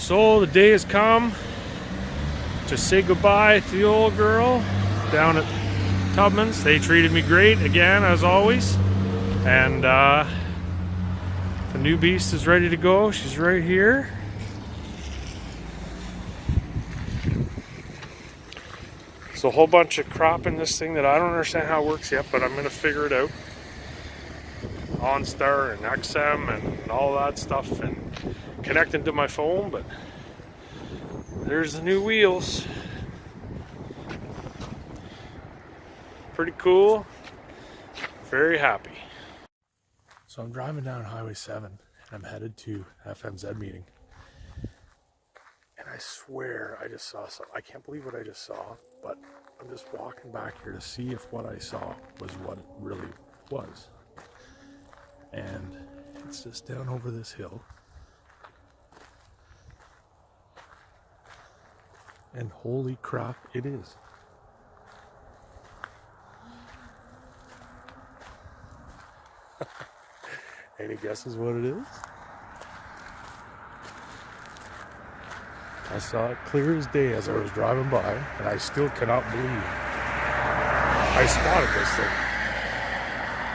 So the day has come to say goodbye to the old girl down at Tubman's. They treated me great again, as always. And the new beast is ready to go. She's right here. So a whole bunch of crap in this thing that I don't understand how it works yet, but I'm going to figure it out. OnStar and XM and all that stuff and connecting to my phone, but there's the new wheels. Pretty cool. Very happy. So I'm driving down Highway 7 and I'm headed to FMZ meeting. And I swear I just saw something. I can't believe what I just saw, but I'm just walking back here to see if what I saw was what it really was. And it's just down over this hill. And holy crap, it is. Any guesses what it is? I saw it clear as day as I was driving by, and I still cannot believe I spotted this thing.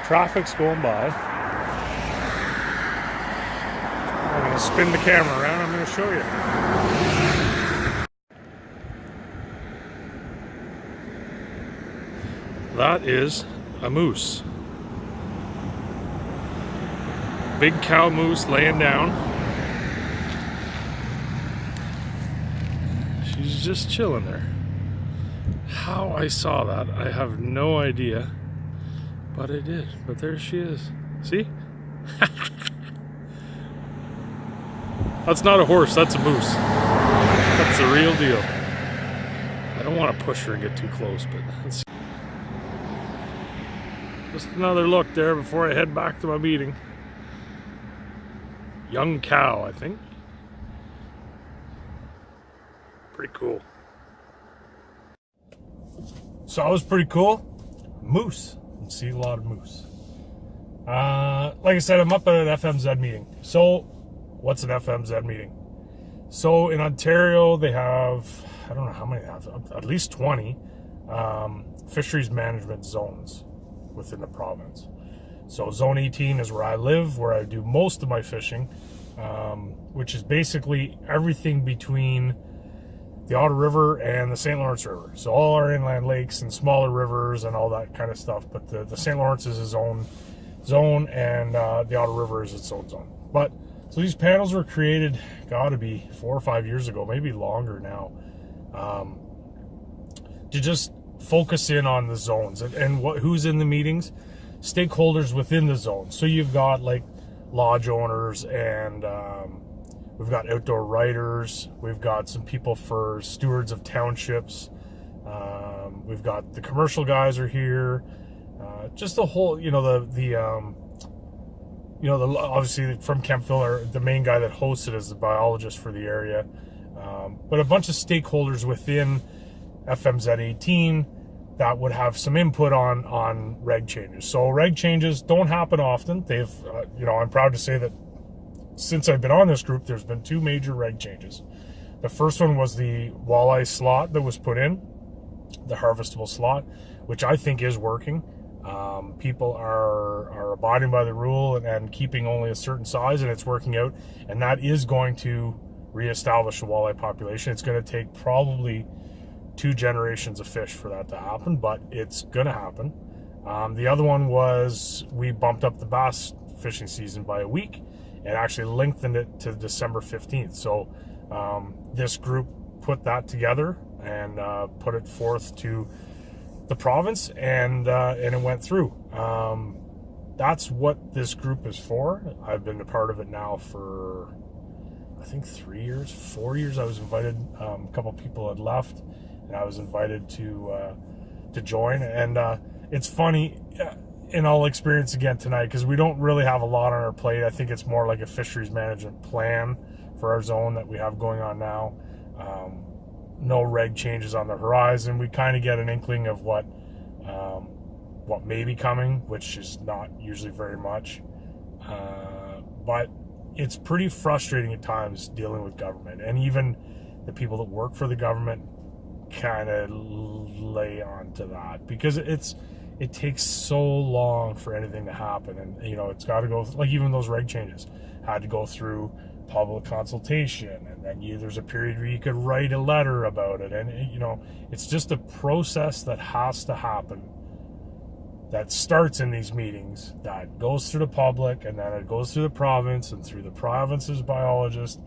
Traffic's going by. I'm going to spin the camera around. I'm going to show you. That is a moose. Big cow moose laying down. She's just chilling there. How I saw that, I have no idea. But I did. But there she is. See? That's not a horse, that's a moose. That's the real deal. I don't want to push her and get too close, but let's see. Just another look there before I head back to my meeting. Young cow, I think. Pretty cool. So that was pretty cool. Moose. You see a lot of moose. Like I said, I'm up at an FMZ meeting. So, what's an FMZ meeting? So in Ontario, they have, I don't know how many they have, at least 20 fisheries management zones within the province. So Zone 18 is where I live, where I do most of my fishing, which is basically everything between the Otter River and the St. Lawrence River. So all our inland lakes and smaller rivers and all that kind of stuff. But the St. Lawrence is its own zone, and the Otter River is its own zone. But so these panels were created, gotta be 4 or 5 years ago, maybe longer now, to just focus in on the zones and who's in the meetings. Stakeholders within the zone. So you've got like lodge owners, and we've got outdoor writers, we've got some people for stewards of townships, we've got the commercial guys are here, just the whole, obviously from Kempville, the main guy that hosts it is the biologist for the area, but a bunch of stakeholders within FMZ 18 that would have some input on reg changes. So reg changes don't happen often. They've, I'm proud to say that since I've been on this group, there's been 2 major reg changes. The first one was the walleye slot that was put in, the harvestable slot, which I think is working. People are abiding by the rule and keeping only a certain size, and it's working out. And that is going to reestablish the walleye population. It's going to take probably 2 generations of fish for that to happen, but it's gonna happen. The other one was we bumped up the bass fishing season by a week and actually lengthened it to December 15th. So this group put that together and put it forth to the province, and it went through. That's what this group is for. I've been a part of it now for I think 3 years, 4 years. I was invited. A couple people had left, and I was invited to join. And it's funny, and I'll experience again tonight because we don't really have a lot on our plate. I think it's more like a fisheries management plan for our zone that we have going on now. No reg changes on the horizon. We kind of get an inkling of what may be coming, which is not usually very much. But it's pretty frustrating at times dealing with government, and even the people that work for the government kind of lay on to that, because it takes so long for anything to happen. And it's got to go, like, even those reg changes had to go through public consultation, and then there's a period where you could write a letter about it, and it's just a process that has to happen, that starts in these meetings, that goes through the public, and then it goes through the province and through the province's biologist,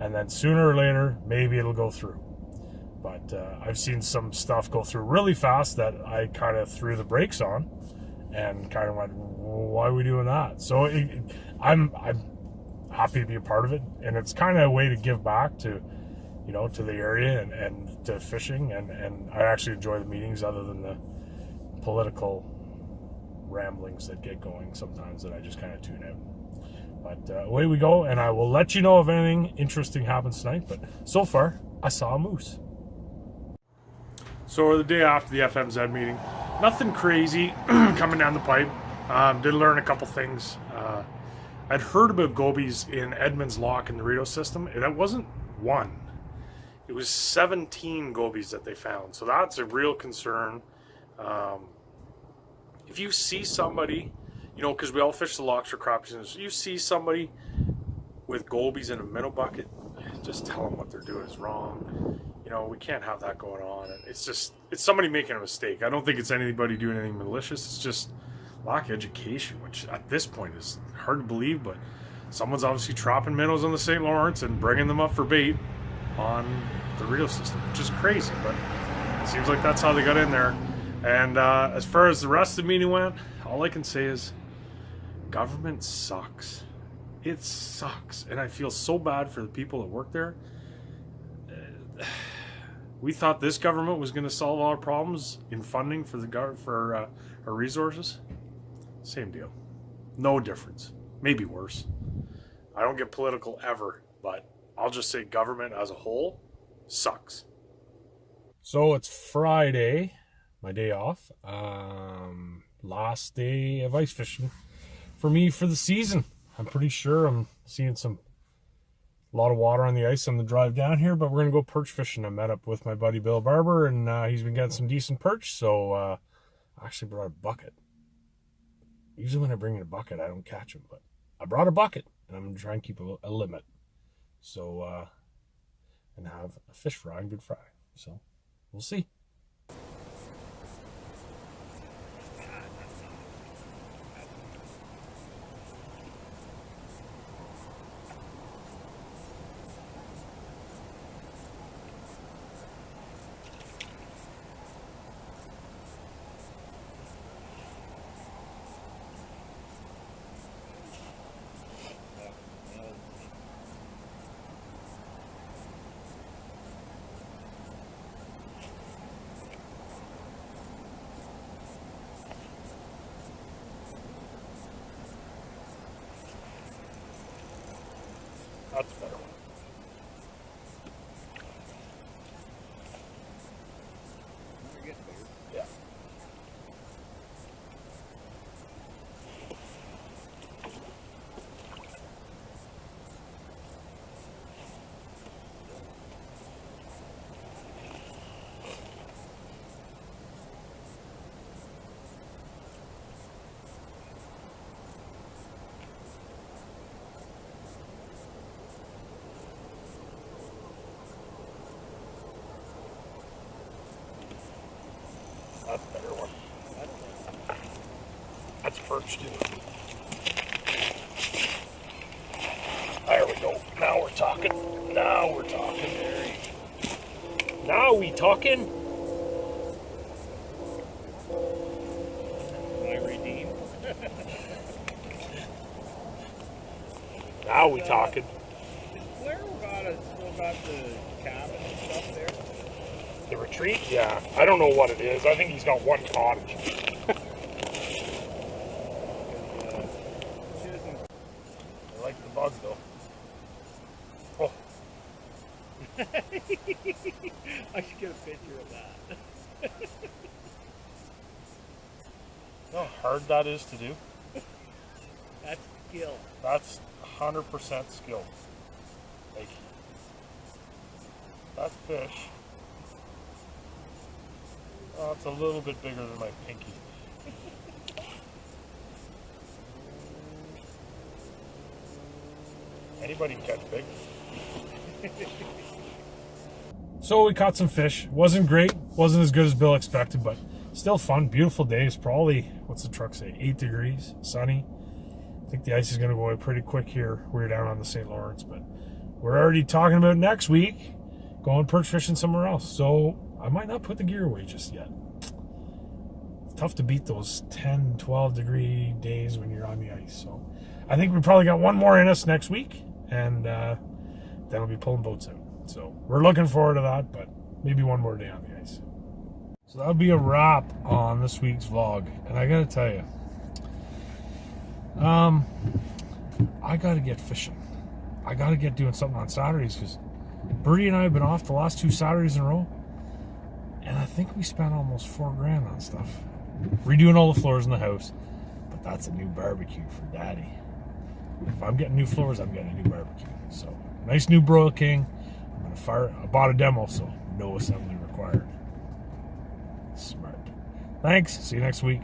and then sooner or later maybe it'll go through. But I've seen some stuff go through really fast that I kind of threw the brakes on and kind of went, well, why are we doing that? So I'm happy to be a part of it, and it's kind of a way to give back to to the area and to fishing, and I actually enjoy the meetings, other than the political ramblings that get going sometimes that I just kind of tune out. But away we go, and I will let you know if anything interesting happens tonight. But so far, I saw a moose. So the day after the FMZ meeting, nothing crazy coming down the pipe. Did learn a couple things. I'd heard about gobies in Edmonds Lock in the Rideau system, and it wasn't one. It was 17 gobies that they found. So that's a real concern. If you see somebody, because we all fish the locks for crappies, you see somebody with gobies in a minnow bucket, just tell them what they're doing is wrong. We can't have that going on. It's somebody making a mistake. I don't think it's anybody doing anything malicious. It's just lack of education, which at this point is hard to believe, but someone's obviously trapping minnows on the St. Lawrence and bringing them up for bait on the Rideau system, which is crazy, but it seems like that's how they got in there. And as far as the rest of the meeting went, all I can say is government sucks. It sucks, and I feel so bad for the people that work there. We thought this government was going to solve all our problems in funding for our resources. Same deal. No difference. Maybe worse. I don't get political ever, but I'll just say government as a whole sucks. So it's Friday, my day off. Last day of ice fishing for me for the season. I'm pretty sure I'm seeing a lot of water on the ice on the drive down here, but we're going to go perch fishing. I met up with my buddy Bill Barber, and he's been getting some decent perch, so I actually brought a bucket. Usually when I bring in a bucket, I don't catch them, but I brought a bucket, and I'm going to try and keep a limit. So, and have a fish fry and good fry. So, we'll see. That's a better one. Yeah. That's a better one. That's perch too. There we go. Now we're talking. Now we're talking. Now we talking. I redeemed. Now we talking. Blair still got the cabin and stuff there? The retreat? Yeah. I don't know what it is. I think he's got one cottage. I like the bug though. Oh. I should get a picture of that. You know how hard that is to do? That's skill. That's 100% skilled. Like, that fish, oh, it's a little bit bigger than my pinky. Anybody can catch big. So we caught some fish. Wasn't great. Wasn't as good as Bill expected, but still fun. Beautiful day. It's probably, what's the truck say, 8 degrees, sunny. I think the ice is going to go away pretty quick here. We're down on the St. Lawrence, but we're already talking about next week going perch fishing somewhere else. So I might not put the gear away just yet. It's tough to beat those 10, 12 degree days when you're on the ice. So I think we probably got one more in us next week, and then we'll be pulling boats out. So we're looking forward to that, but maybe one more day on the ice. So that'll be a wrap on this week's vlog. And I gotta tell you, I gotta get fishing. I gotta get doing something on Saturdays, because Birdie and I have been off the last 2 Saturdays in a row, and I think we spent almost $4,000 on stuff. Redoing all the floors in the house, but that's a new barbecue for Daddy. If I'm getting new floors, I'm getting a new barbecue. So nice new Broil King. I'm gonna fire. I bought a demo, so no assembly required. Smart. Thanks. See you next week.